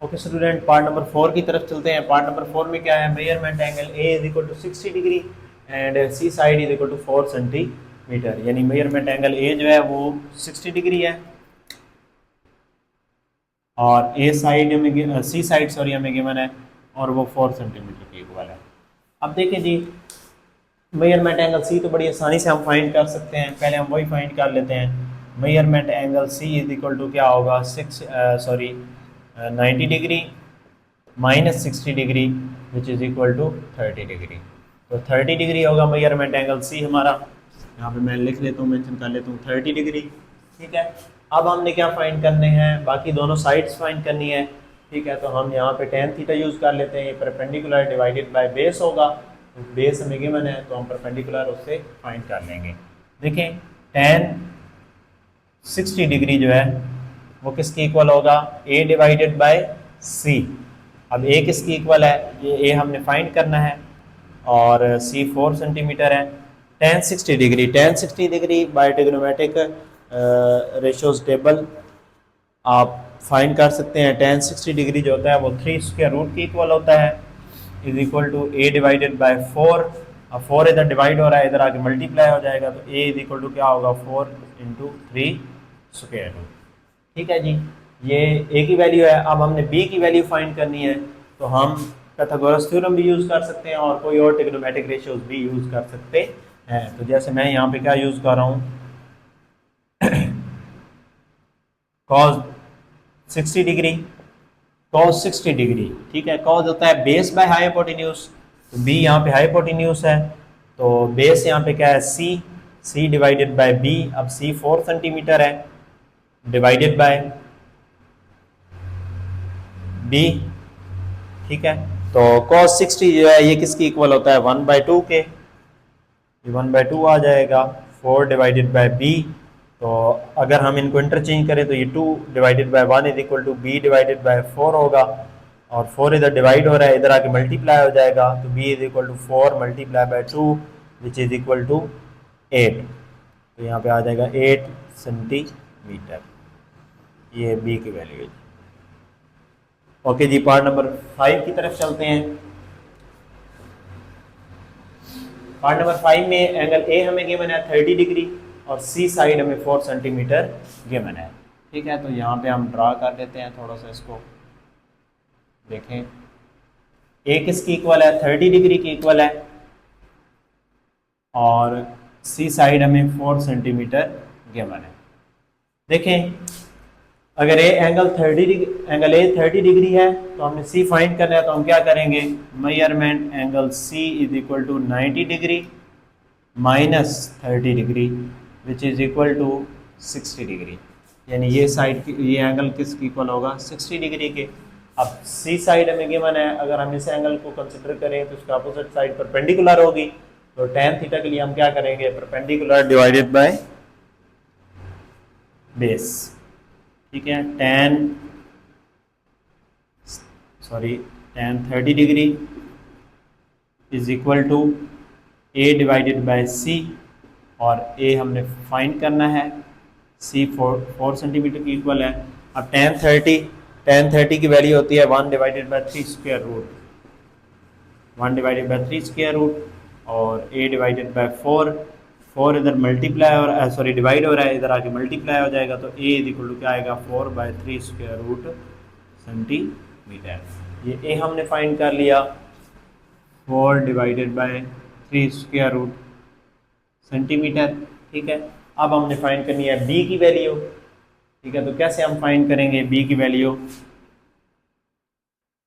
Okay student, part number 4 की तरफ चलते हैं। पार्ट नंबर 4 में क्या है, measurement angle A is equal to 60 degree and C side is equal to 4 centimetre. यानी मेजरमेंट एंगल ए जो है वो 60 डिग्री है और ए साइड में सी साइड सॉरी हमें गिवन है और वो 4 सेंटीमीटर के इक्वल है। अब देखिए जी, मेजरमेंट एंगल सी तो बड़ी आसानी से हम फाइंड कर सकते हैं। पहले हम वही फाइंड कर लेते हैं। Measurement angle C is equal to क्या होगा, 90 degree minus 60 degree which is equal to 30 degree. तो 30 डिग्री होगा मेजरमेंट एंगल सी हमारा। यहाँ पे मैं लिख लेता हूँ, मेंशन कर लेता हूँ 30 डिग्री। ठीक है, अब हमने क्या फाइंड करने हैं, बाकी दोनों साइड्स फाइंड करनी है। ठीक है, तो हम यहाँ पे tan थीटा यूज़ कर लेते हैं। ये परपेंडिकुलर डिवाइडेड बाय बेस होगा, तो बेस हमें गिवन है तो हम परपेंडिकुलर उससे फाइंड कर लेंगे। देखें, tan 60 डिग्री जो है वो किसके इक्वल होगा, a डिवाइडेड बाय c। अब a किसकी इक्वल है, ये a हमने फाइंड करना है और c 4 सेंटीमीटर है। tan 60 degree by trigonometric ratios table आप फाइंड कर सकते हैं। tan 60 डिग्री जो होता है वो 3 स्क्वायर रूट के इक्वल होता है, is equal to a divided by 4। अब 4 इधर डिवाइड हो रहा है, इधर आके मल्टीप्लाई हो जाएगा, तो a इज इक्वल टू क्या होगा, 4 इंटू 3 स्क्वायर रूट। ठीक है जी, ये a की वैल्यू है। अब हमने b की वैल्यू फाइंड करनी है, तो हम पाइथागोरस थ्योरम भी यूज़ कर सकते हैं और कोई और ट्रिग्नोमेट्रिक रेशियोज भी यूज़ कर सकते हैं। तो जैसे मैं यहाँ पे क्या यूज़ कर रहा हूँ, cos 60 डिग्री, cos 60 डिग्री। ठीक है, cos होता है बेस बाय हाइपोटेन्यूज, तो b यहाँ पे हाइपोटेन्यूज है, तो बेस यहाँ पे क्या है c डिवाइडेड बाय b। अब c 4 सेंटीमीटर है डिवाइडेड बाय b। ठीक है, तो cos 60 जो है ये किसकी इक्वल होता है, 1/2 के। ये 1/2 आ जाएगा, 4 डिवाइडेड बाय b। तो अगर हम इनको इंटरचेंज करें तो ये 2 divided by 1 is equal to b divided by 4 होगा, और 4 इधर डिवाइड हो रहा है, इधर आके मल्टीप्लाई हो जाएगा, तो b is equal to 4 multiply by 2 which is equal to 8। तो यहाँ पे आ जाएगा 8 सेंटीमीटर। ये b की वैल्यू है। ओके जी, पार्ट नंबर 5 की तरफ चलते हैं। पार्ट नंबर 5 में एंगल ए हमें गिवन है 30 डिग्री और सी साइड हमें 4 सेंटीमीटर गिवन है। ठीक है, तो यहाँ पे हम ड्रा कर देते हैं थोड़ा सा इसको। देखें, ए किसकी इक्वल है, 30 डिग्री की इक्वल है और सी साइड हमें 4 सेंटीमीटर गिवन है। देखें, अगर एंगल ए 30 डिग्री है तो हमने सी फाइंड करना है, तो हम क्या करेंगे, measurement angle C is equal to 90 degree minus 30 degree which is equal to 60 degree. यानी ये साइड ये एंगल किसकी इक्वल होगा, 60 डिग्री के। अब सी साइड हमें गिवन है, अगर हम इस एंगल को कंसिडर करें तो उसका अपोजिट साइड परपेंडिकुलर होगी, तो tan थीटा के लिए हम क्या करेंगे, परपेंडिकुलर डिवाइडेड बाय बेस। ठीक है, tan 30 degree is equal to a divided by c, और a हमने फाइंड करना है, c 4 सेंटीमीटर की इक्वल है। अब tan 30 की वैल्यू होती है 1 divided by 3 square root, 1 divided by 3 square root, और a डिवाइडेड बाय 4 इधर मल्टीप्लाई और डिवाइड हो रहा है, इधर आके मल्टीप्लाई हो जाएगा, तो a इज इक्वल टू क्या आएगा, 4/3 स्क्वायर रूट सेंटीमीटर। ये a हमने फाइंड कर लिया, 4 divided by 3 square root centimetre. ठीक है, अब हमने फाइंड करनी है b की वैल्यू। ठीक है, तो कैसे हम फाइंड करेंगे b की वैल्यू,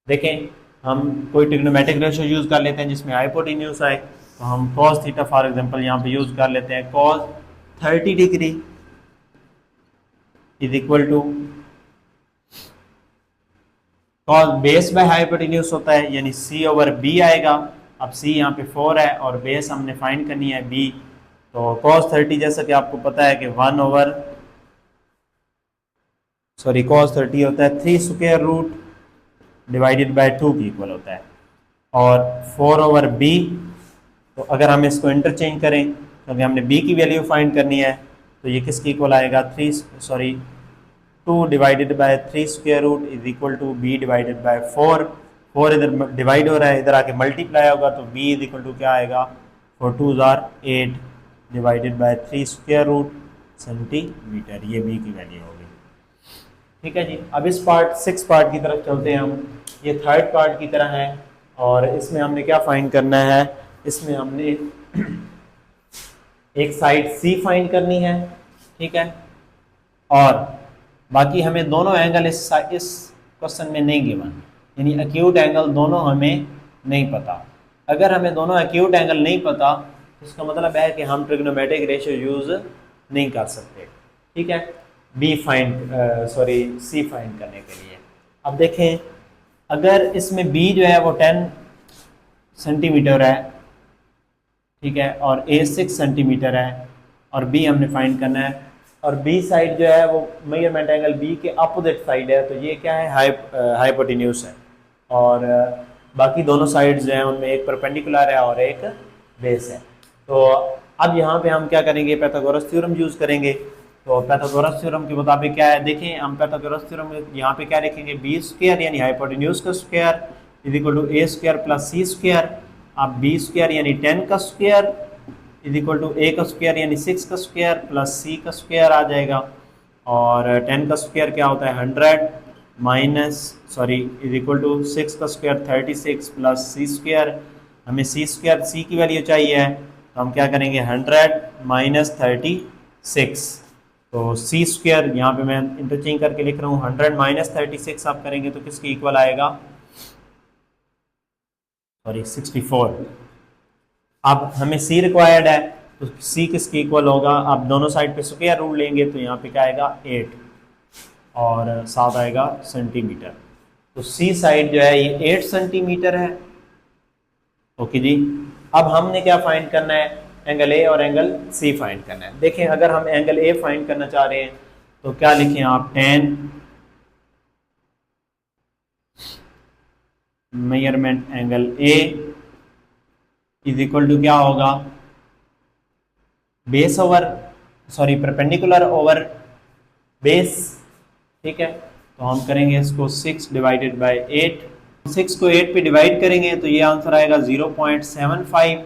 देखें, हम कोई ट्रिग्नोमेट्रिक रेशियो यूज कर लेते हैं जिसमें हाइपोटेन्यूज आए, तो हम cos थीटा फॉर एग्जांपल यहाँ पे यूज कर लेते हैं। cos 30 degree is equal to cos base by hypotenuse होता है, यानी c ओवर b आएगा। अब c यहाँ पे 4 है और बेस हमने फाइंड करनी है b, तो cos 30 जैसा कि आपको पता है कि cos 30 होता है 3 स्क्वायर रूट डिवाइडेड बाय 2 की इक्वल होता है, और 4 ओवर b। तो अगर हम इसको इंटरचेंज करें, क्योंकि हमने b की वैल्यू फाइंड करनी है, तो ये किसकी इक्वल आएगा, 2 divided by 3 square root is equal to b divided by 4। 4 इधर डिवाइड हो रहा है, इधर आके मल्टीप्लाई होगा तो b इज इक्वल टू क्या आएगा, 4 2 जार 8 divided by 3 square root centimetre, ये b की वैल्यू होगी। ठीक है जी। अब इस पार्ट 6 पार्ट की तरफ चलते हैं हम। ये थर्ड पार्ट की तरह है और इसमें हमने क्या फाइंड करना है, इसमें हमने एक साइड C फाइंड करनी है, ठीक है, और बाकी हमें दोनों एंगल इस क्वेश्चन में नहीं गिवन, यानी एक्यूट एंगल दोनों हमें नहीं पता। अगर हमें दोनों एक्यूट एंगल नहीं पता तो इसका मतलब है कि हम ट्रिग्नोमेट्रिक रेशियो यूज नहीं कर सकते। ठीक है, C फाइंड करने के लिए। अब देखें, अगर इसमें B जो है वो 10 सेंटीमीटर है, ठीक है, और A 6 सेंटीमीटर है और B हमने फाइंड करना है, और B साइड जो है वो मेजरमेंट एंगल B के अपोजिट साइड है, तो ये क्या है, हाइपोटेन्यूज है, और बाकी दोनों साइड्स जो हैं उनमें एक परपेंडिकुलर है और एक बेस है। तो अब यहाँ पे हम क्या करेंगे, पाइथागोरस थ्योरम यूज करेंगे। तो पाइथागोरस थ्योरम के मुताबिक क्या है, देखें हम पाइथागोरस थ्योरम यहाँ पे क्या लिखेंगे, बी स्क्वायर यानी हाइपोटेन्यूज का square is equal to A square plus C square. अब बी स्क्वायर यानी 10 का square is equal to A का स्क्वायर यानी 6 का स्क्वायर प्लस सी का स्क्वायर आ जाएगा, और 10 का स्क्वायर क्या होता है 100 इज इक्वल टू 6 का स्क्वायर 36 प्लस सी स्क्वायर। हमें सी स्क्वायर सी की वैल्यू चाहिए, तो हम क्या करेंगे 100 माइनस 36, तो सी स्क्वायर यहाँ पे मैं इंटरचेंज करके लिख रहा हूँ, 100 माइनस 36 आप करेंगे तो किसके इक्वल आएगा, 64। अब हमें सी रिक्वायर्ड है, तो सी किसके इक्वल होगा, आप दोनों साइड पे स्क्वायर रूट लेंगे तो यहाँ पे क्या आएगा 8 और 7 आएगा सेंटीमीटर। तो सी साइड जो है ये 8 सेंटीमीटर है। ओके जी। अब हमने क्या फाइंड करना है, एंगल ए और एंगल सी फाइंड करना है। देखें, अगर हम एंगल ए फाइंड करना चाह रहे हैं तो क्या लिखें आप, 10 measurement angle A is equal to क्या होगा, base over perpendicular over base. ठीक है, तो हम करेंगे इसको 6 डिवाइडेड बाय 8, 6 को 8 पे डिवाइड करेंगे तो ये आंसर आएगा 0.75,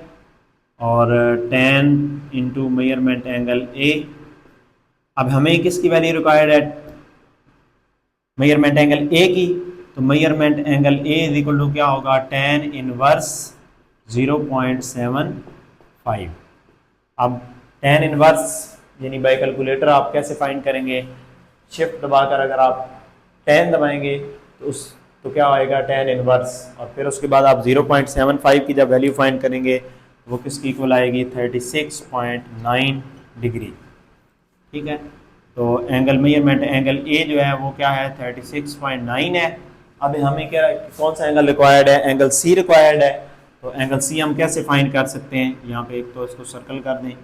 और 10 इंटू मेजरमेंट एंगल ए। अब हमें किसकी वैल्यू रिक्वायर्ड है, मेजरमेंट एंगल ए की, तो measurement angle A is equal to क्या होगा, 10 इनवर्स 0.75। अब 10 इनवर्स यानी बाय कैलकुलेटर आप कैसे फाइंड करेंगे, शिफ्ट दबाकर अगर आप 10 दबाएंगे तो क्या आएगा 10 इनवर्स, और फिर उसके बाद आप 0.75 की जब वैल्यू फाइंड करेंगे वो किसकी इक्वल आएगी, 36.9 डिग्री। ठीक है, तो एंगल मेजरमेंट एंगल ए जो है वो क्या है 36.9 है। अब हमें क्या, कौन सा एंगल रिक्वायर्ड है, एंगल सी रिक्वायर्ड है। तो एंगल सी हम कैसे फाइंड कर सकते हैं, यहाँ पे एक तो इसको सर्कल कर दें,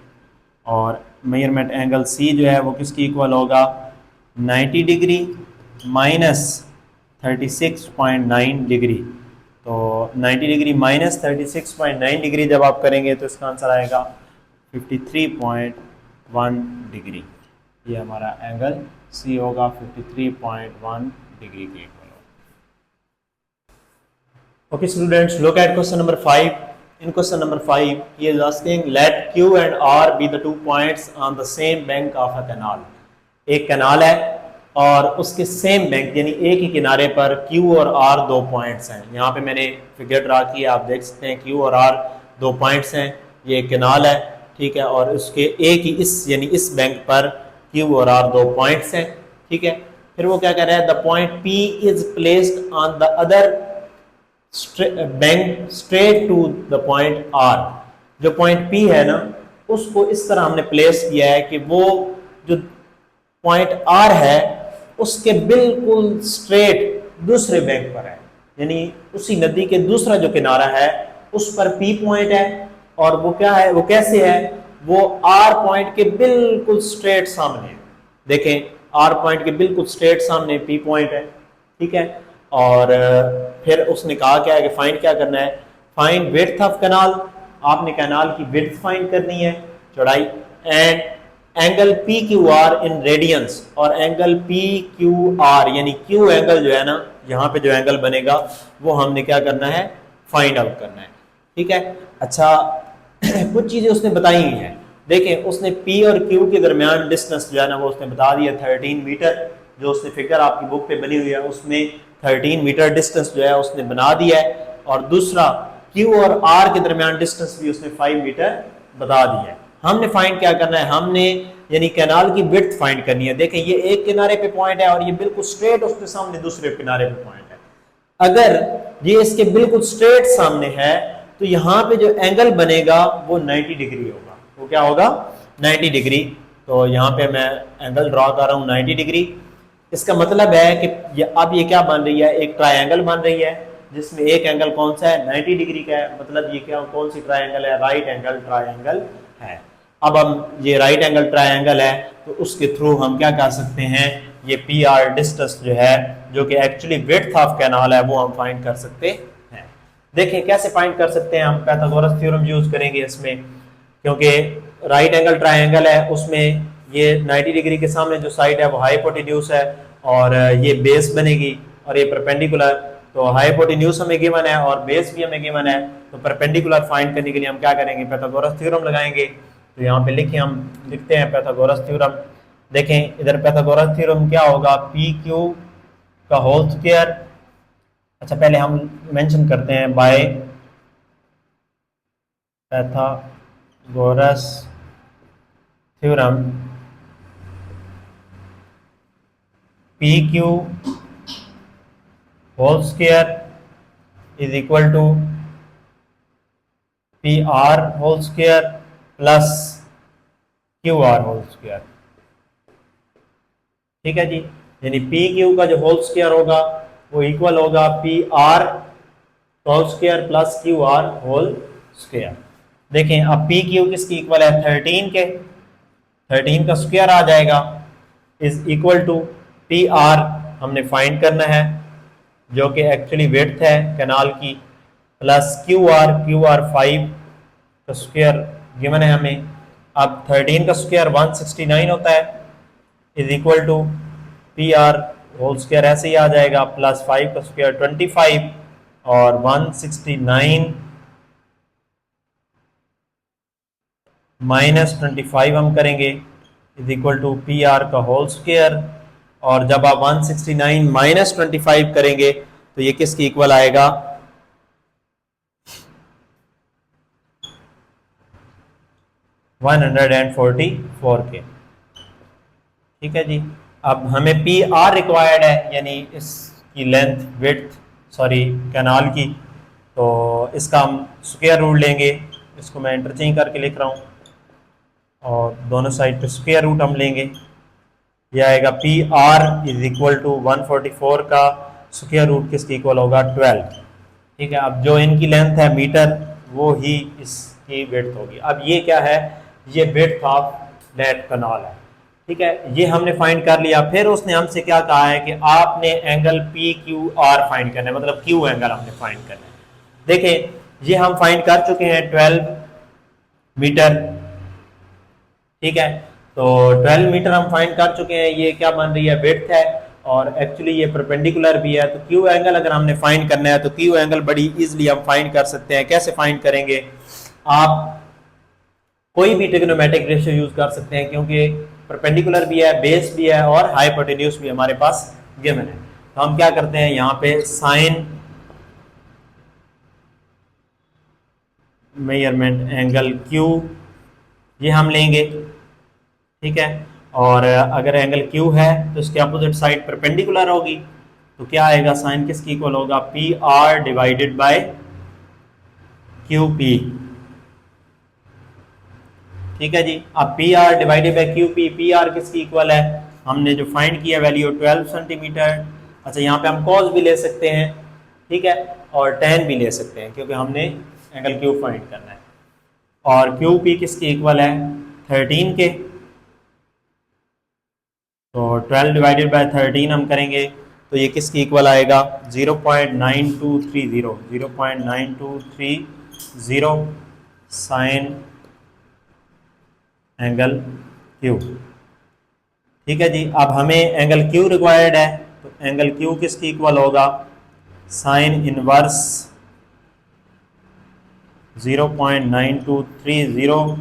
और मेजरमेंट एंगल सी जो है वो किसकी इक्वल होगा, 90 डिग्री माइनस 36.9 डिग्री। तो 90 डिग्री माइनस 36.9 डिग्री जब आप करेंगे तो इसका आंसर आएगा 53.1 डिग्री। ये हमारा एंगल सी होगा 53.1 डिग्री के equal. Okay students, look at question number 5. In question number 5, he is asking let Q and R be the 2 points on the same bank of a canal. एक canal है और उसके same bank यानी एक ही किनारे पर Q और R 2 points हैं। यहाँ पे मैंने फिगर ड्रा की है, आप देख सकते हैं Q और R 2 पॉइंट्स हैं। ये एक कैनाल है, ठीक है, और उसके एक ही यानी इस बैंक पर Q और R 2 पॉइंट्स हैं। ठीक है, फिर वो क्या कह रहा है, the point P is placed on the other bank straight to the point R। जो पॉइंट P है ना, उसको इस तरह हमने प्लेस किया है कि वो जो पॉइंट R है उसके बिल्कुल स्ट्रेट दूसरे बैंक पर है, यानी उसी नदी के दूसरा जो किनारा है उस पर P पॉइंट है, और वो क्या है, वो कैसे है, वो R पॉइंट के बिल्कुल स्ट्रेट सामने। देखें, R पॉइंट के बिल्कुल स्ट्रेट सामने P पॉइंट है। ठीक है, और फिर उसने कहा क्या है कि फाइंड क्या करना है, फाइंड विड्थ ऑफ कैनाल। आपने कैनाल की विड्थ फाइंड करनी है, चौड़ाई, and angle P Q R in radians, और एंगल पी क्यू आर यानी क्यू एंगल जो है ना, यहाँ पे जो एंगल बनेगा वो हमने क्या करना है, फाइंड आउट करना है। ठीक है, अच्छा कुछ चीजें उसने बताई हुई हैं। देखें, उसने P और Q के दरमियान डिस्टेंस जो है ना वो उसने बता दिया 13 मीटर, जो उसने फिगर आपकी बुक पे बनी हुई है उसमें 13 मीटर डिस्टेंस जो है उसने बना दिया है। और दूसरा Q और R के दरमियान डिस्टेंस भी उसने 5 मीटर बता दिया है। हमने फाइंड क्या करना है, हमने यानी कैनाल की विड्थ फाइंड करनी है। देखें, ये एक किनारे पे पॉइंट है और ये बिल्कुल स्ट्रेट उसके सामने दूसरे किनारे पे पॉइंट है। अगर ये इसके बिल्कुल स्ट्रेट सामने है तो यहाँ पे जो एंगल बनेगा वो 90 डिग्री होगा। वो क्या होगा, 90 डिग्री। तो यहाँ पे मैं एंगल ड्रॉ कर रहा हूँ 90 डिग्री। इसका मतलब है कि अब ये क्या बन रही है, एक ट्रायंगल बन रही है जिसमें एक एंगल कौन सा है, 90 डिग्री का है। मतलब ये क्या, कौन सी ट्रायंगल है, राइट एंगल ट्रायंगल है। अब हम ये राइट एंगल ट्रायंगल है तो उसके थ्रू हम क्या कर सकते हैं, ये पी आर डिस्टेंस जो है, जो कि एक्चुअली विड्थ ऑफ कैनाल है, वो हम फाइंड कर सकते हैं। देखें कैसे फाइंड कर सकते हैं, हम पाइथागोरस थ्योरम यूज करेंगे इसमें, क्योंकि राइट एंगल ट्रायंगल है उसमें ये 90 डिग्री के सामने जो साइड है वो हाइपोटेन्यूज है और ये बेस बनेगी और ये परपेंडिकुलर। तो हाइपोटेन्यूज हमें गिवन है और बेस भी हमें गिवन है, तो परपेंडिकुलर फाइंड करने के लिए हम क्या करेंगे, पाइथागोरस थ्योरम लगाएंगे। तो यहाँ पे लिखिए, हम लिखते हैं पाइथागोरस थ्योरम। देखें इधर पाइथागोरस थ्योरम क्या होगा, पी क्यू का होल स्क्वायर। अच्छा पहले हम मेंशन करते हैं by Pythagoras theorem, P Q whole square is equal to P R whole square plus Q R whole square. ठीक है जी, यानी पी क्यू का जो होल स्क्वायर होगा वो इक्वल होगा P R whole square plus Q R whole square. देखें अब पी क्यू किसकी इक्वल है, 13 के, 13 का स्क्वायर आ जाएगा, is equal to P R हमने फाइंड करना है जो कि एक्चुअली विड्थ है कैनाल की, प्लस क्यू आर 5 का स्क्वायर गिवन है हमें। अब 13 का स्क्वायर 169 होता है, is equal to P R whole square ऐसे ही आ जाएगा, प्लस 5 का स्क्वायर 25 और 169 माइनस 25 हम करेंगे, is equal to P R का होल स्क्वायर। और जब आप 169 माइनस 25 करेंगे तो ये किसकी इक्वल आएगा, 144 के। ठीक है जी, अब हमें पी आर रिक्वायर्ड है, यानी इसकी लेंथ विड्थ सॉरी कैनाल की, तो इसका हम स्क्वायर रूट लेंगे। इसको मैं इंटरचेंज करके लिख रहा हूँ और दोनों साइड पे स्क्वायर रूट हम लेंगे। यह आएगा P R is equal to 144 का स्क्वायर रूट किसकी इक्वल होगा, 12। ठीक है, अब जो इनकी लेंथ है मीटर वो ही इसकी विड्थ होगी। अब ये क्या है, ये विड्थ ऑफ दैट कैनाल है। ठीक है, ये हमने फाइंड कर लिया। फिर उसने हमसे क्या कहा है कि आपने angle P Q are find करना है, मतलब क्यू एंगल हमने फाइंड करना है। देखें ये हम फाइंड कर चुके हैं 12 मीटर। ठीक है, तो 12 मीटर हम फाइंड कर चुके हैं, ये क्या बन रही है, विड्थ है और एक्चुअली ये परपेंडिकुलर भी है। तो क्यू एंगल अगर हमने फाइंड करना है तो क्यू एंगल बड़ी इजीली हम फाइंड कर सकते हैं। कैसे फाइंड करेंगे, आप कोई भी ट्रिग्नोमेट्रिक रेशियो यूज कर सकते हैं, क्योंकि परपेंडिकुलर भी है, बेस भी है और हाइपोटेन्यूज भी हमारे पास गिवन है। तो हम क्या करते हैं, यहाँ पे साइन मेजरमेंट एंगल क्यू ये हम लेंगे। ठीक है, और अगर एंगल क्यू है तो इसके अपोजिट साइड परपेंडिकुलर होगी, तो क्या आएगा, साइन किसकी इक्वल होगा, P are divided by Q P. ठीक है जी, अब P R divided by Q P, P R किसकी इक्वल है, हमने जो फाइंड किया वैल्यू 12 सेंटीमीटर। अच्छा यहाँ पे हम कॉस भी ले सकते हैं, ठीक है, और टेन भी ले सकते हैं क्योंकि हमने एंगल क्यू फाइंड करना है। और क्यू पी किसकी इक्वल है, 13 के। तो 12 डिवाइडेड बाय 13 हम करेंगे तो ये किसकी इक्वल आएगा, 0.9230, 0.9230 साइन एंगल क्यू। ठीक है जी, अब हमें एंगल क्यू रिक्वायर्ड है, तो एंगल क्यू किसकी इक्वल होगा, साइन इनवर्स 0.9230।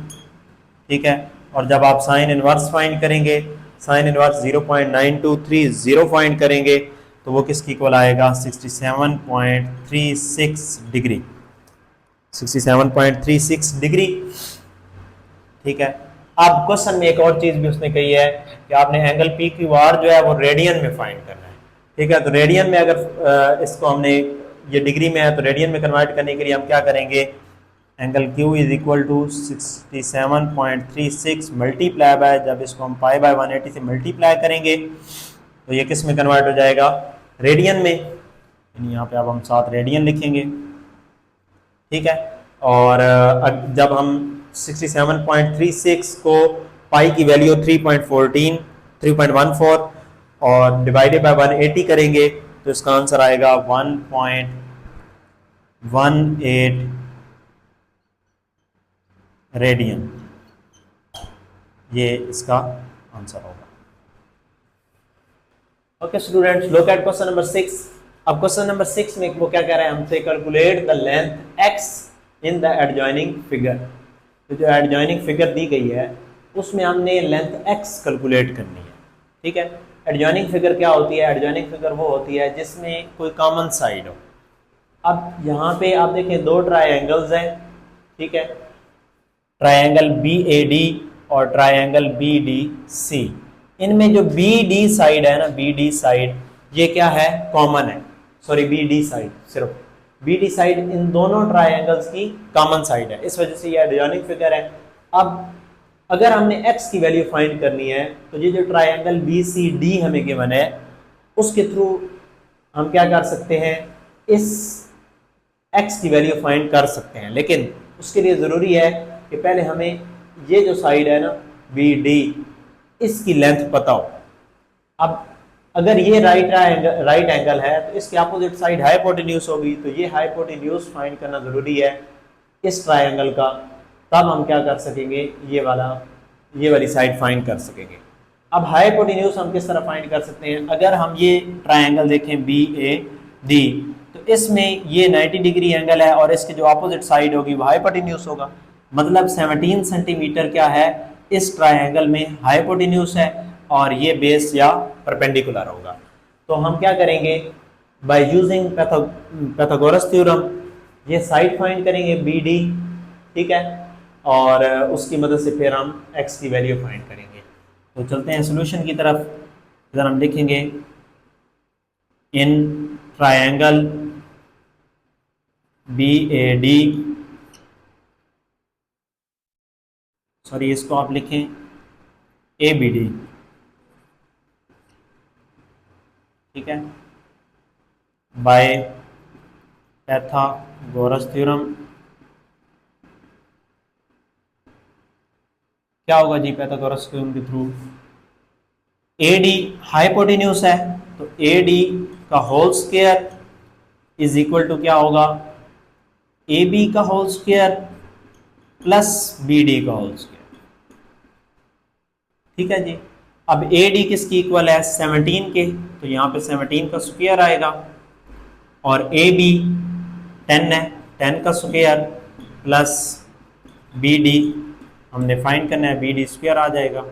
ठीक है, और जब आप साइन इनवर्स फाइंड करेंगे, साइन इनवर्स 0.9230 फाइंड करेंगे तो वो किसकी इक्वल आएगा, 67.36 डिग्री, 67.36 डिग्री। ठीक है, अब क्वेश्चन में एक और चीज भी उसने कही है कि आपने एंगल पी क्यू आर जो है वो रेडियन में फाइंड करना है। ठीक है, तो रेडियन में अगर इसको हमने, ये डिग्री में है तो रेडियन में कन्वर्ट करने के लिए हम क्या करेंगे, angle Q is equal to 67.36 multiply by, जब इसको हम पाई बाय 180 से मल्टीप्लाई करेंगे तो ये किस में कन्वर्ट हो जाएगा, रेडियन में। यहाँ पे अब हम साथ रेडियन लिखेंगे। ठीक है, और जब हम 67.36 को पाई की वैल्यू 3.14 और डिवाइडेड बाय 180 करेंगे तो इसका आंसर आएगा 1.18 रेडियन। ये इसका आंसर होगा। Okay students, look at question number 6। अब क्वेश्चन नंबर 6 में वो क्या कह रहा है हमसे, calculate the length x in the adjoining figure. तो जो एडजॉइनिंग फिगर दी गई है उसमें हमने लेंथ x कैलकुलेट करनी है। ठीक है, एडजॉइनिंग फिगर क्या होती है, एडजॉइनिंग फिगर वो होती है जिसमें कोई कॉमन साइड हो। अब यहाँ पे आप देखें दो ट्रायंगल्स हैं। ठीक है, ट्रायंगल BAD और ट्रायंगल BDC, इनमें जो BD साइड है ना, BD साइड ये क्या है, कॉमन है। सॉरी, BD साइड, सिर्फ BD साइड इन दोनों ट्रायंगल्स की कॉमन साइड है, इस वजह से ये एडजॉइनिंग फिगर है। अब अगर हमने x की वैल्यू फाइंड करनी है तो ये जो ट्रायंगल BCD हमें गिवन है उसके थ्रू हम क्या कर सकते हैं, इस x की वैल्यू फाइंड कर सकते हैं, लेकिन उसके लिए ज़रूरी है कि पहले हमें ये जो साइड है ना BD, इसकी लेंथ पता हो। अब अगर ये राइट एंगल है तो इसके अपोजिट साइड हाइपोटेन्यूज होगी, तो ये हाइपोटेन्यूज फाइंड करना ज़रूरी है इस ट्रायंगल का, तब हम क्या कर सकेंगे, ये वाली साइड फाइंड कर सकेंगे। अब हाइपोटेन्यूज हम किस तरह फाइंड कर सकते हैं, अगर हम ये ट्रायंगल देखें BAD, तो इसमें ये 90 डिग्री एंगल है और इसके जो अपोजिट साइड होगी वो हाइपोटेन्यूज होगा। मतलब 17 सेंटीमीटर क्या है, इस ट्रायंगल में हाइपोटेन्यूज है और ये बेस या परपेंडिकुलर होगा। तो हम क्या करेंगे, बाय यूजिंग पैथागोरस थ्योरम ये साइड फाइंड करेंगे BD। ठीक है, और उसकी मदद से फिर हम x की वैल्यू फाइंड करेंगे। तो चलते हैं सॉल्यूशन की तरफ। इधर हम लिखेंगे इन ट्रायंगल BAD, सॉरी इसको आप लिखें ABD। ठीक है, बाय पैथागोरस थ्योरम क्या होगा जी, पैथागोरस थ्योरम के थ्रू AD हाइपोटेन्यूज है तो AD का whole square is equal to क्या होगा, AB का होल स्क्वायर प्लस BD का होल स्क्वायर। ठीक है जी, अब AD किसकी इक्वल है, 17 के, तो यहाँ पे 17 का स्क्वायर आएगा और AB 10 है, 10 का स्क्वायर प्लस BD हमने फाइंड करना है, BD स्क्वायर आ जाएगा।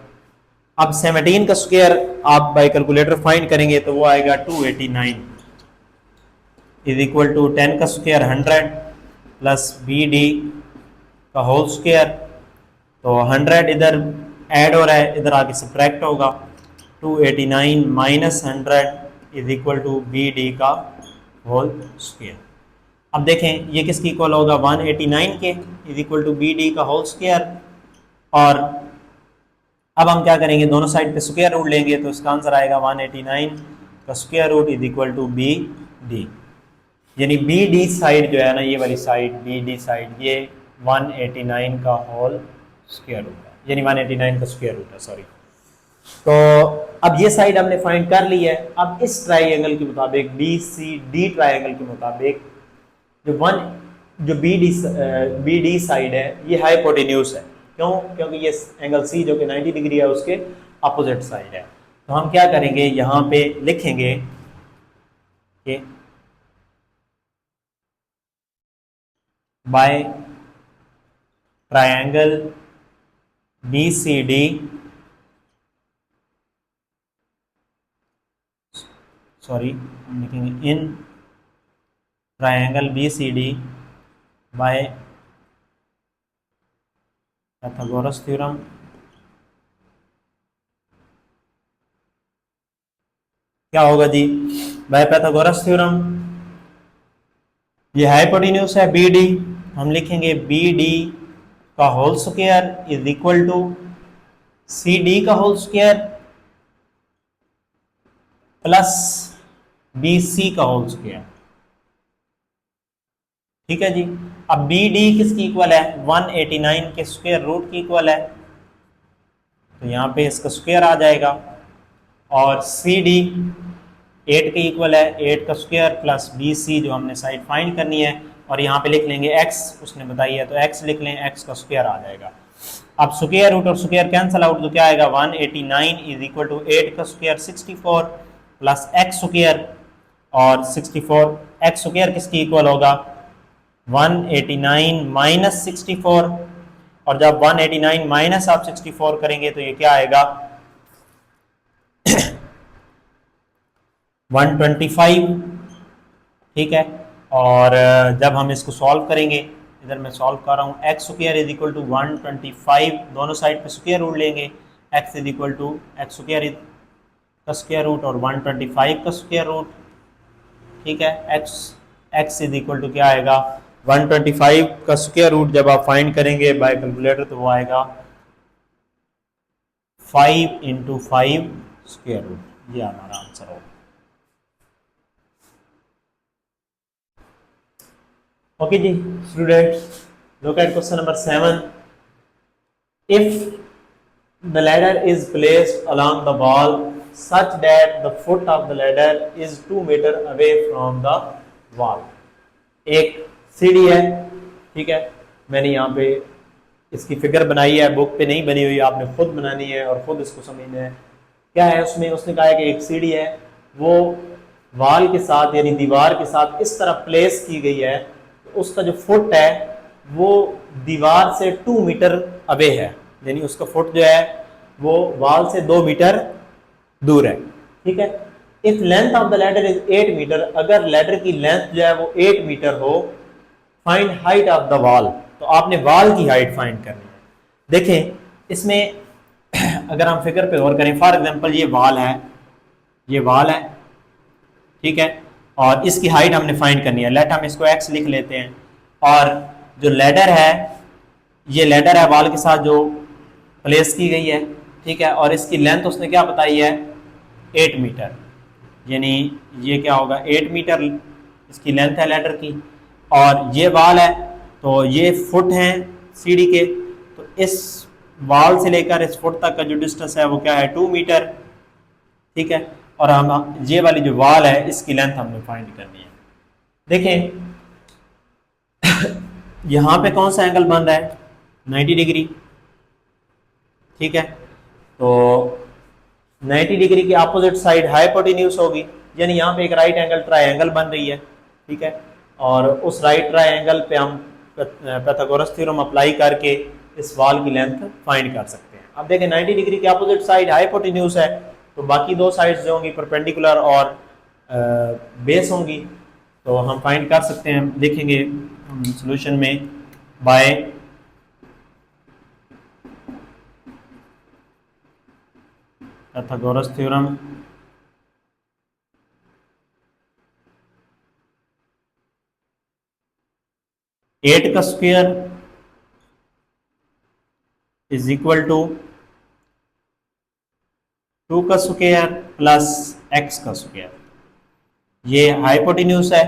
अब 17 का स्क्वायर आप बाय कैलकुलेटर फाइंड करेंगे तो वो आएगा 289 इज इक्वल टू 10 का स्क्वायर 100 प्लस BD का होल स्क्वायर, तो 100 इधर ऐड हो रहा है, इधर आके सब्ट्रैक्ट होगा, 289 minus 100 is equal to BD का होल स्क्वायर। अब देखें ये किसकी इक्वल होगा, 189 के इज इक्वल टू BD का होल स्क्वायर। और अब हम क्या करेंगे, दोनों साइड पे स्क्वायर रूट लेंगे तो इसका आंसर आएगा 189 का square root is equal to BD। यानी BD साइड जो है ना, ये वाली साइड BD साइड ये 189 का होल स्क्वायर रूट है, यानी 189 का स्क्वायर रूट है, सॉरी। तो अब ये साइड हमने फाइंड कर ली है। अब इस ट्रायंगल के मुताबिक BCD ट्रायंगल के मुताबिक जो BD साइड है ये हाइपोटेन्यूज है, क्यों? क्योंकि ये एंगल सी जो कि 90 डिग्री है उसके अपोजिट साइड है। तो हम क्या करेंगे, यहाँ पे लिखेंगे कि बाय ट्रायंगल BCD हम लिखेंगे in triangle BCD by Pythagoras theorem क्या होगा जी, बाय पाइथागोरस थ्योरम ये हाइपोटेन्यूज है BD, हम लिखेंगे BD का whole square is equal to CD का होल स्क्वायर प्लस BC का होल स्क्वायर। ठीक है जी। अब BD किसकी इक्वल है, 189 के स्क्वायर रूट की इक्वल है, तो यहाँ पे इसका स्क्वायर आ जाएगा। और CD 8 के इक्वल है, 8 का स्क्वायर प्लस BC जो हमने साइड फाइंड करनी है, और यहाँ पे लिख लेंगे x, उसने बताई है तो x लिख लें, x का स्क्वायर आ जाएगा। अब स्क्वायर रूट और स्क्वायर कैंसिल आउट, तो क्या आएगा 189 इज इक्वल टू 8 का स्क्वायर 64 प्लस x स्क्वायर, और 64 x स्क्वायर किसकी इक्वल होगा 189 माइनस 64, और जब 189 माइनस आप 64 करेंगे तो ये क्या आएगा 125। ठीक है, और जब हम इसको सॉल्व करेंगे, इधर मैं सॉल्व कर रहा हूँ, x square is equal to 125, दोनों साइड पे स्क्वायर रूट लेंगे, x is equal to x square का स्क्वायर रूट और 125 का स्क्वायर रूट। ठीक है, एक्स इज इक्वल टू क्या आएगा 125 का स्क्वायर रूट, जब आप फाइंड करेंगे बाय कैलकुलेटर तो वो आएगा 5 × 5 स्क्वायर रूट, ये हमारा आंसर होगा। ओके जी students, look at question number 7. If the ladder is placed along the wall such that the foot of the ladder is 2 meter away from the wall. एक सीढ़ी है, ठीक है, मैंने यहाँ पे इसकी फिगर बनाई है, बुक पे नहीं बनी हुई, आपने खुद बनानी है और खुद इसको समझना है। क्या है उसमें, उसने कहा है कि एक सीढ़ी है, वो वॉल के साथ यानी दीवार के साथ इस तरह प्लेस की गई है, उसका जो फुट है वो दीवार से 2 मीटर अवे है, यानी उसका फुट जो है वो वॉल से 2 मीटर दूर है। ठीक है, if length of the ladder is 8 metre, अगर लैडर की लेंथ जो है वो 8 मीटर हो, find height of the wall, तो आपने वॉल की हाइट फाइंड करनी है। देखें इसमें अगर हम फिगर पे गौर करें, फॉर एग्जांपल ये वॉल है, ये वॉल है, ठीक है, और इसकी हाइट हमने फाइंड करनी है, लेट हम इसको x लिख लेते हैं, और जो लैडर है ये लैडर है वॉल के साथ जो प्लेस की गई है, ठीक है, और इसकी लेंथ उसने क्या बताई है 8 मीटर, यानी ये क्या होगा 8 मीटर इसकी लेंथ है लैडर की, और ये वॉल है तो ये फुट हैं सीढ़ी के, तो इस वॉल से लेकर इस फुट तक का जो डिस्टेंस है वो क्या है 2 मीटर। ठीक है, और हम ये वाली जो वॉल है इसकी लेंथ हमने फाइंड करनी है। देखें यहां पे कौन सा एंगल बन रहा है 90 डिग्री। ठीक है, तो 90 डिग्री की अपोजिट साइड हाइपोटेन्यूज होगी, यानी यहाँ पे एक राइट एंगल ट्रायंगल बन रही है। ठीक है, और उस राइट ट्रायंगल पे हम पाइथागोरस थ्योरम अप्लाई करके इस वॉल की लेंथ फाइंड कर सकते हैं। अब देखें 90 डिग्री की अपोजिट साइड हाइपोटेन्यूज है, तो बाकी दो साइड्स जो होंगी परपेंडिकुलर और बेस होंगी, तो हम फाइंड कर सकते हैं। देखेंगे सॉल्यूशन में बाय पाइथागोरस थ्योरम एट का स्क्वायर इज इक्वल टू 2 का स्क्वायर प्लस x का स्क्वायर, ये हाइपोटेन्यूज है,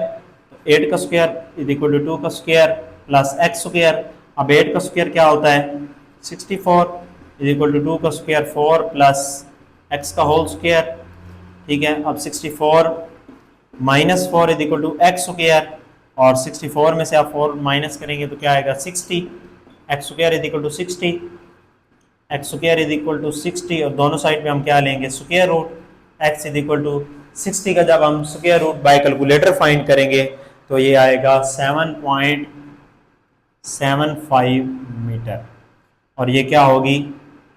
तो 8 का स्क्वायर इज इक्वल टू 2 का स्क्वायर प्लस x स्क्वायर। अब 8 का स्क्वायर क्या होता है 64 इज इक्वल टू 2 का स्क्वायर 4 प्लस x का होल स्क्वायर। ठीक है, अब 64 minus 4 is equal to x square, और 64 में से आप 4 माइनस करेंगे तो क्या आएगा 60, x square is equal to 60। X square is equal to 60 और दोनों साइड पे हम क्या लेंगे square root. X is equal to 60 का जब हम square root by calculator find करेंगे तो ये आएगा 7.75 मीटर और ये क्या होगी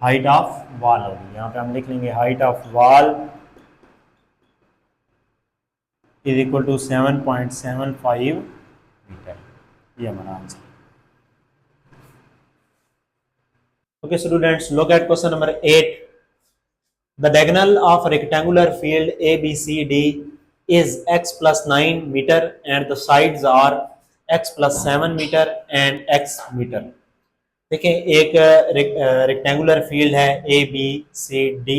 हाइट ऑफ वॉल होगी। यहाँ पे हम लिख लेंगे height of wall is equal to 7.75 metre, ये हमारा answer. Okay, students, look at question number 8. The diagonal of a rectangular field ABCD is x plus 9 meter and the sides are x plus 7 meter and x meter. देखिए एक rectangular field है ABCD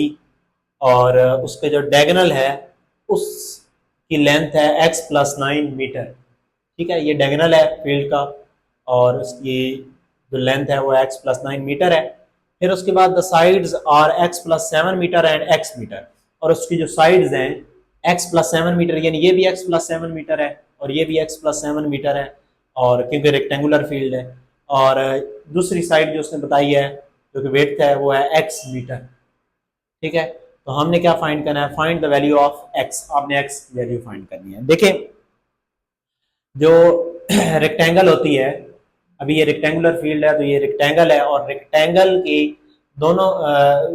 और उसके जो diagonal है उसकी length है x plus 9 metre. ठीक है, ये डायगोनल है फील्ड का और उसकी जो लेंथ है वो x प्लस 9 मीटर है। फिर उसके बाद the sides are x plus 7 metre and x metre और उसकी जो साइड्स हैं x प्लस 7 मीटर, यानी ये भी x प्लस 7 मीटर है और ये भी x प्लस 7 मीटर है और क्योंकि रेक्टेंगुलर फील्ड है। और दूसरी साइड जो उसने बताई है जो कि वेट है वो है x मीटर। ठीक है, तो हमने क्या फाइंड करना है, find the value of x। आपने x वैल्यू फाइंड करनी है। देखिए जो रेक्टेंगल होती है, अभी ये रेक्टेंगुलर फील्ड है तो ये रेक्टेंगल है और रेक्टेंगल की दोनों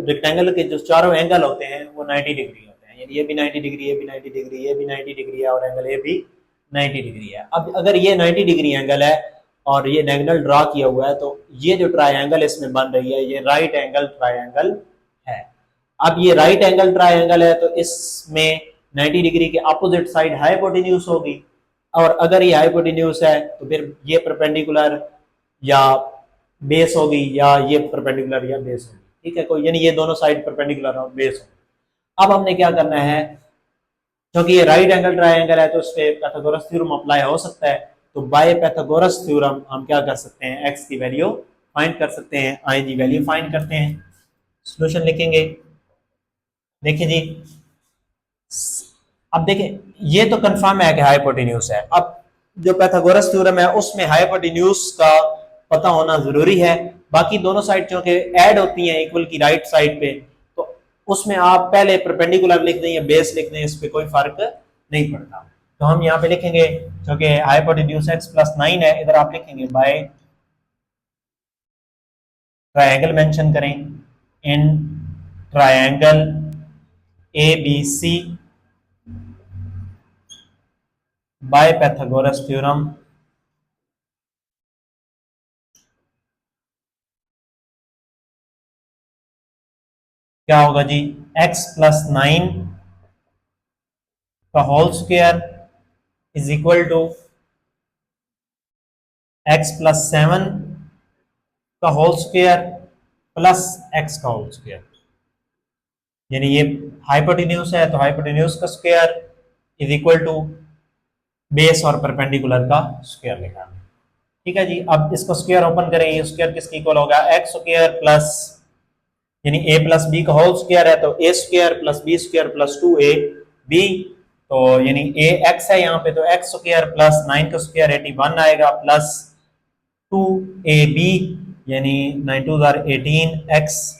रेक्टेंगल के जो चारों एंगल होते हैं वो 90 डिग्री होते हैं, यानी ये भी 90 डिग्री, ये भी 90 डिग्री, ये भी 90 डिग्री है और एंगल ये भी 90 डिग्री है। अब अगर ये 90 डिग्री एंगल है और ये डायगोनल ड्रा किया हुआ है तो ये जो ट्रायंगल इसमें बन रही है ये राइट एंगल ट्रायंगल है। अब ये राइट एंगल ट्रायंगल है तो इसमें 90 डिग्री के अपोजिट साइड हाइपोटेन्यूज होगी और अगर ये हाइपोटेन्यूज है तो फिर ये परपेंडिकुलर या बेस होगी या ये परपेंडिकुलर या बेस होगी। ठीक है, कोई यानी ये दोनों साइड परपेंडिकुलर और बेस होगी। अब हमने क्या करना है, क्योंकि ये राइट एंगल ट्रायंगल है तो उस पे पाइथागोरस थ्योरम अप्लाई हो सकता है। तो बाय पाइथागोरस थ्योरम हम क्या कर सकते हैं, x की वैल्यू फाइंड कर सकते हैं। आई जी वैल्यू फाइंड करते हैं, सॉल्यूशन लिखेंगे। देखिए जी, अब देखिए ये तो कंफर्म है कि हाइपोटेन्यूज है। अब जो पाइथागोरस थ्योरम है उसमें हाइपोटेन्यूज का पता होना जरूरी है। बाकी दोनों साइड क्योंकि ऐड होती हैं इक्वल की राइट साइड पे तो उसमें आप पहले परपेंडिकुलर लिख दें या बेस लिख दें, इस पे कोई फर्क नहीं पड़ता। तो हम यहाँ पे लिखेंगे क्योंकि हाइपोटेन्यूज x प्लस 9 है, इधर आप लिखेंगे बाय ट्रायंगल मेंशन करें in triangle ABC by Pythagoras theorem क्या होगा जी, x प्लस 9 का whole square is equal to x plus 7 का होल स्क्वायर प्लस x का होल स्क्वायर। यानी ये हाइपोटेन्यूज है तो हाइपोटेन्यूज का square is equal to base और परपेंडिकुलर का स्क्वायर लिखा। ठीक है जी, अब इसको स्क्वायर ओपन करें, ये स्क्वायर किसके इक्वल होगा, x स्क्वायर प्लस यानी a प्लस बी का होल स्क्वायर है तो a square plus b square plus 2ab, तो यानी a x है यहाँ पे तो x स्क्वायर प्लस 9 का स्क्वायर 81 आएगा प्लस 2ab यानी 9 2 18x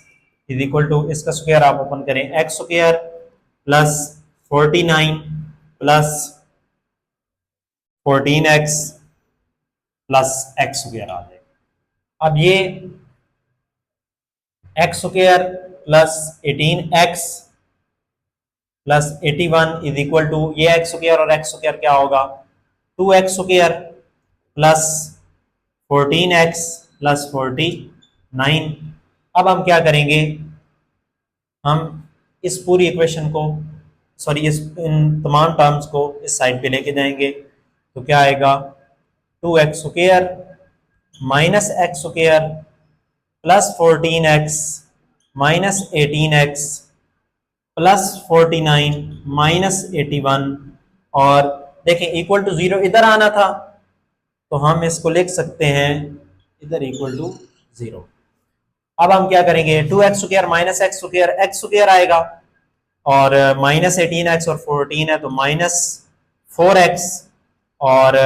इज इक्वल टू इसका स्क्वायर आप ओपन करें x square plus 49 plus 14x plus x square आ जाएगा। अब ये x square plus 18x plus 81 is equal to ये x स्क्वायर और x स्क्वायर क्या होगा 2x square plus 14x plus 49। अब हम क्या करेंगे, हम इस पूरी इक्वेशन को सॉरी इन तमाम टर्म्स को इस साइड पे लेके जाएंगे तो क्या आएगा 2x square minus x square plus 14x minus 18x plus 49 minus 81 और देखें इक्वल टू 0 इधर आना था तो हम इसको लिख सकते हैं इधर इक्वल टू 0। अब हम क्या करेंगे 2x square minus x square आएगा और माइनस 18x और 14 है तो माइनस 4x और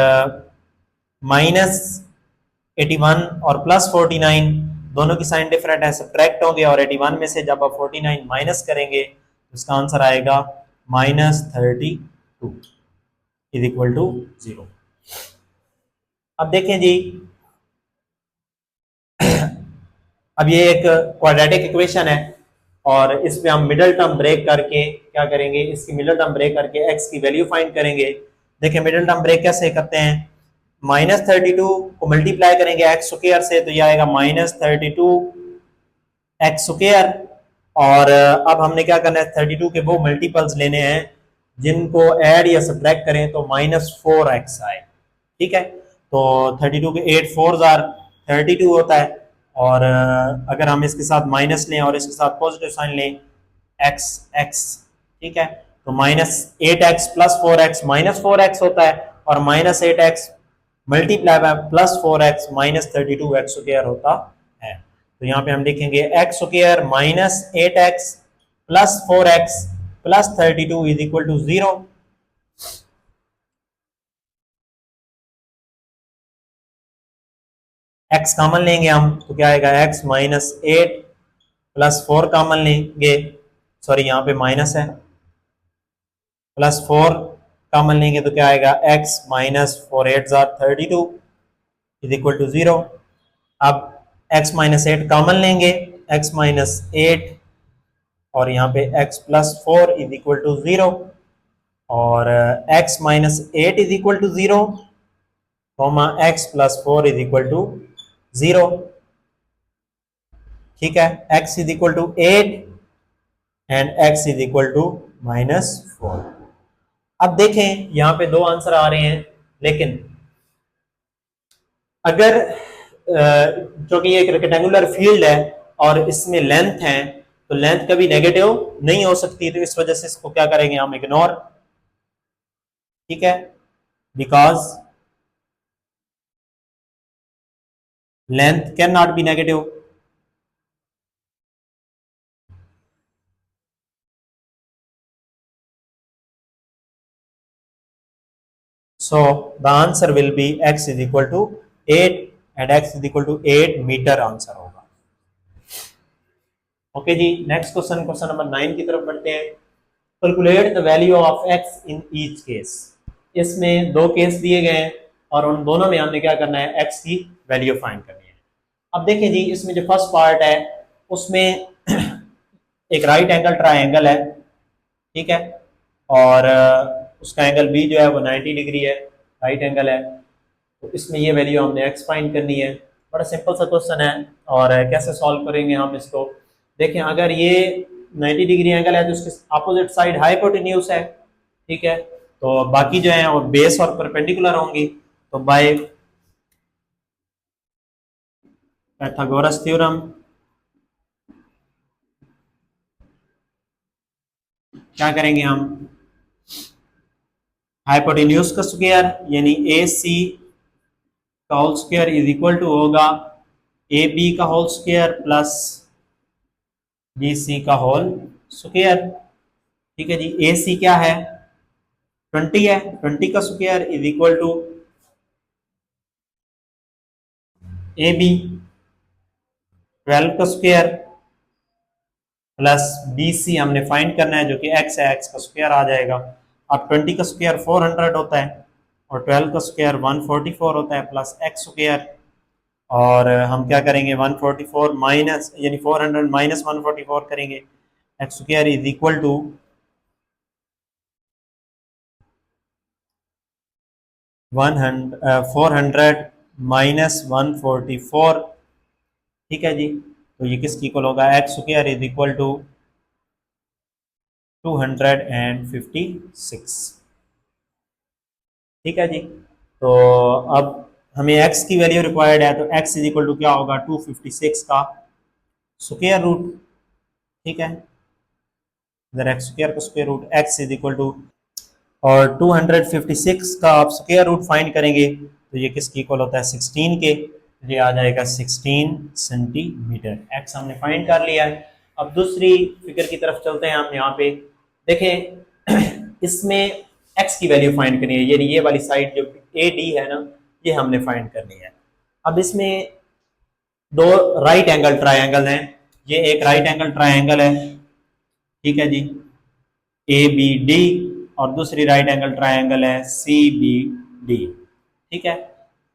माइनस 81 और प्लस 49 दोनों की साइन डिफरेंट है, सब्ट्रैक्ट होंगे और 81 में से जब आप 49 माइनस करेंगे तो इसका आंसर आएगा -32 इज इक्वल टू 0। अब देखें जी, अब ये एक क्वाड्रेटिक इक्वेशन है और इसमें हम मिडिल टर्म ब्रेक करके क्या करेंगे, इसकी मिडिल टर्म ब्रेक करके x की वैल्यू फाइंड करेंगे। देखिए मिडिल टर्म ब्रेक कैसे करते हैं, -32 को मल्टीप्लाई करेंगे x स्क्वायर से तो ये आएगा -32 x स्क्वायर। और अब हमने क्या करना है, 32 के वो मल्टीपल्स लेने हैं जिनको ऐड या सब्ट्रैक्ट करें तो -4x आए। ठीक है, तो 32 के 8 4 आर 32 होता है और अगर हम इसके साथ माइनस लें और इसके साथ पॉजिटिव साइन लें x x, ठीक है, तो -8x + 4x -4x होता है और -8x multiply by +4x -32x square होता है। तो यहाँ पे हम लिखेंगे x square -8x + 4x + 32 is equal to 0। x common लेंगे हम तो क्या आएगा, x -8 + 4 कॉमन लेंगे, सॉरी यहाँ पे माइनस है, +4 कॉमन लेंगे तो क्या आएगा, x -4 8 32 इज इक्वल टू 0। अब x -8 कॉमन लेंगे, x -8 और यहाँ पे x + 4 इज इक्वल टू 0 और x -8 is equal to 0 comma x + 4 is equal to 0। ठीक है, x is equal to 8 and x is equal to -4। अब देखें यहाँ पे दो आंसर आ रहे हैं, लेकिन अगर क्योंकि ये एक रेक्टेंगुलर फील्ड है और इसमें लेंथ है तो लेंथ कभी नेगेटिव नहीं हो सकती, तो इस वजह से इसको क्या करेंगे हम, इग्नोर। ठीक है, because length can not be negative. So the answer will be x is equal to 8 and x is equal to 8 metre answer होगा। ओके जी, नेक्स्ट क्वेश्चन, क्वेश्चन नंबर 9 की तरफ बढ़ते हैं। Calculate the value of x in each case. इसमें दो case दिए गए हैं और उन दोनों में हमने क्या करना है, x की वैल्यू फाइंड करनी है। अब देखें जी, इसमें जो फर्स्ट पार्ट है उसमें एक राइट एंगल ट्राइंगल है, ठीक है, और उसका एंगल बी जो है वो 90 डिग्री है, राइट एंगल है। तो इसमें ये वैल्यू हमने एक्स फाइंड करनी है। बड़ा सिंपल सा क्वेश्चन है और कैसे सॉल्व करेंगे हम इसको, देखें अगर ये 90 डिग्री एंगल है तो उसके अपोजिट साइड हाइपोटेन्यूज है, ठीक है, तो बाकी जो है वो बेस और परपेंडिकुलर होंगी। तो बाय पाइथागोरस थ्योरम क्या करेंगे हम, हाइपोटेन्यूज का स्क्वायर यानी ए सी का whole square is equal to होगा ए बी का whole square plus B C का होल स्क्वायर। ठीक है जी, ए सी क्या है, 20 है, 20 का square is equal to A B 12 का स्क्वायर प्लस बी सी हमने फाइंड करना है जो कि एक्स है, एक्स का स्क्वायर आ जाएगा। अब 20 का स्क्वायर 400 होता है और 12 का स्क्वायर 144 होता है प्लस एक्स स्क्वायर, और हम क्या करेंगे 144 माइनस यानी 400 माइनस 144 करेंगे, x square is equal to 400 minus 144। ठीक है जी, तो ये किसकी इक्वल होगा, x square is equal to 256। ठीक है जी, तो अब हमें x की वैल्यू रिक्वायर्ड है तो x इज इक्वल टू क्या होगा, 256 का स्क्वायर रूट। ठीक है, इधर x स्क्वायर का square root, x is equal to, और 256 का आप स्क्वायर रूट फाइंड करेंगे तो ये किसकी इक्वल होता है, 16 के, ये आ जाएगा 16 सेंटीमीटर। x हमने फाइंड कर लिया है। अब दूसरी फिगर की तरफ चलते हैं हम। यहाँ पे देखें इसमें x की वैल्यू फाइंड करनी है, यानी ये वाली साइड जो AD है ना, ये हमने फाइंड करनी है। अब इसमें दो राइट एंगल ट्रायंगल हैं, ये एक राइट एंगल ट्रायंगल है, ठीक है जी, ए बी डी, और दूसरी राइट एंगल ट्रायंगल है सी बी डी, ठीक है।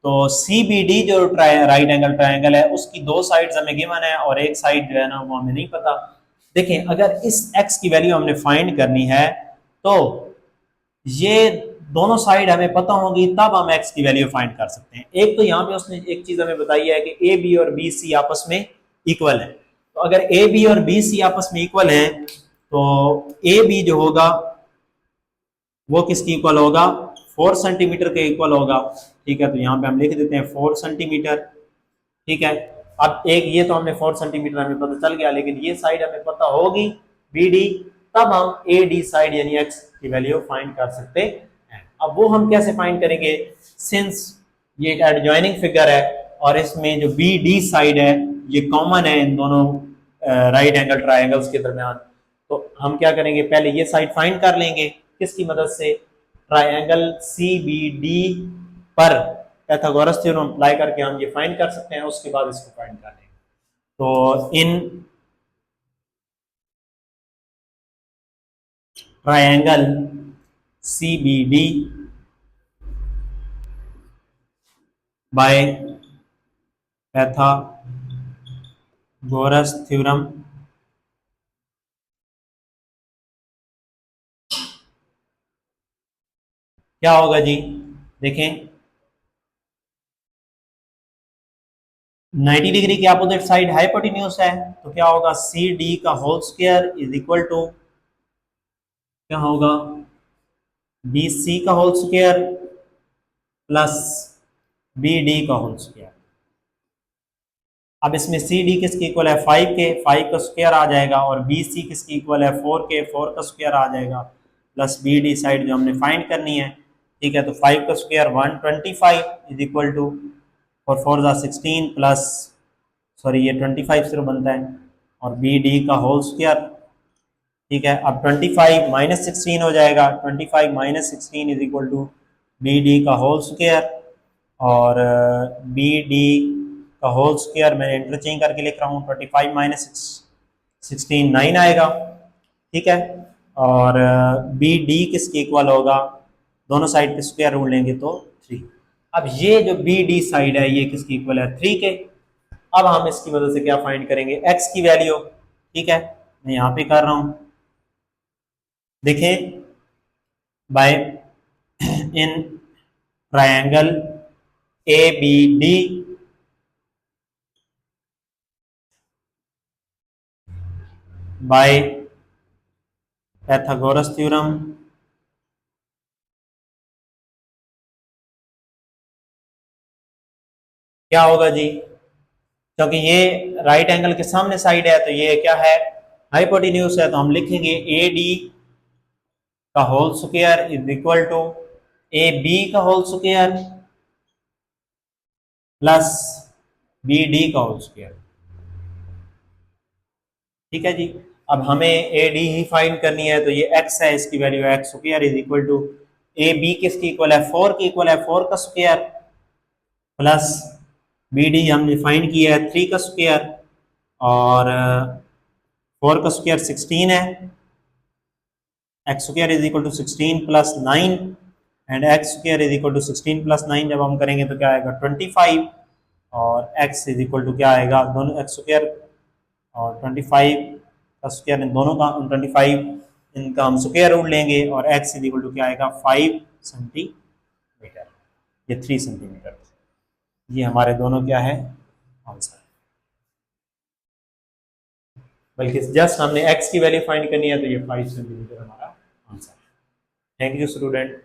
तो सी बी डी जो राइट एंगल ट्रायंगल है उसकी दो साइड्स हमें गिवन है और एक साइड जो है ना वो हमें नहीं पता। देखें अगर इस x की वैल्यू हमने फाइंड करनी है तो ये दोनों साइड हमें पता होगी तब हम x की वैल्यू फाइंड कर सकते हैं। एक तो यहाँ पे उसने एक चीज हमें बताई है कि ए बी और बी सी आपस में इक्वल है, तो अगर ए बी और बी सी आपस में इक्वल है तो ए बी जो होगा वो किसकी इक्वल होगा, 4 सेंटीमीटर के इक्वल होगा, ठीक है। तो यहाँ पे हम लिख देते हैं 4 सेंटीमीटर, ठीक है। अब एक ये तो हमने 4 सेंटीमीटर हमें पता चल गया, लेकिन ये साइड हमें पता होगी बी डी, तब हम ए डी साइड यानी एक्स की वैल्यू फाइंड कर सकते हैं। अब वो हम कैसे फाइंड करेंगे, सिंस ये एडजॉइनिंग फिगर है और इसमें जो बी डी साइड है ये कॉमन है इन दोनों राइट एंगल ट्रायंगल्स के दरमियान, तो हम क्या करेंगे पहले ये साइड फाइंड कर लेंगे किसकी मदद से, ट्रायंगल सी बी डी पर पाइथागोरस थ्योरम अप्लाई करके हम ये फाइंड कर सकते हैं, उसके बाद इसको फाइंड कर लेंगे। तो in triangle C B D by Pythagoras theorem क्या होगा जी, देखें 90 डिग्री के अपोजिट साइड हाइपोटेन्यूज है, तो क्या होगा सी डी का whole square is equal to क्या होगा बी सी का whole square plus B D का होल स्क्वायर। अब इसमें सी डी किसकी इक्वल है 5 के, 5 का स्क्वायर आ जाएगा, और बी सी किसकी इक्वल है 4 के, 4 का स्क्वायर आ जाएगा, प्लस बी डी साइड जो हमने फाइंड करनी है, ठीक है। तो 5 का स्क्वायर 125 इज इक्वल टू, और 4 जा 16 प्लस, सॉरी ये 25 सिर्फ बनता है, और बी डी का होल स्क्वायर, ठीक है। अब 25 माइनस 16 हो जाएगा, 25 minus 16 is equal to B D का होल स्क्वायर, और बी डी का होल स्क्वायर मैं इंटरचेंज करके लिख रहा हूँ, 25 माइनस 16 9 आएगा, ठीक है। और बी डी किसके इक्वल होगा, दोनों साइड पे स्क्वायर रूट लेंगे तो 3। अब ये जो बी डी साइड है ये किसकी इक्वल है 3 के। अब हम इसकी मदद से क्या फाइंड करेंगे, x की वैल्यू, ठीक है। मैं यहाँ पे कर रहा हूँ, देखें by in triangle A B D by Pythagoras theorem क्या होगा जी, क्योंकि ये राइट एंगल के सामने साइड है तो ये क्या है हाइपोटेन्यूज है, तो हम लिखेंगे ए डी का whole square is equal to A B का whole square plus B D का होल स्क्वायर, ठीक है जी। अब हमें ए डी ही फाइंड करनी है, तो ये x है, इसकी value x square is equal to A B किसकी इक्वल है 4 की इक्वल है 4 का स्क्वायर प्लस बी डी हमने फाइंड किया है 3 का स्क्वायर, और 4 का स्क्वायर 16 है, x square is equal to 16 plus 9, and x square is equal to 16 plus 9 जब हम करेंगे तो क्या आएगा 25, और x इज इक्वल टू क्या आएगा, दोनों एक्स स्क्वायर और 25 का स्क्वायर इन दोनों का 25 इनका हम स्क्वायर रूट लेंगे, और x इज इक्वल टू क्या आएगा 5 सेंटीमीटर, ये 3 सेंटीमीटर। ये हमारे दोनों क्या है आंसर, बल्कि जस्ट हमने x की वैल्यू फाइंड करनी है तो ये 5 सेंटीमीटर हमारा आंसर है। Thank you student.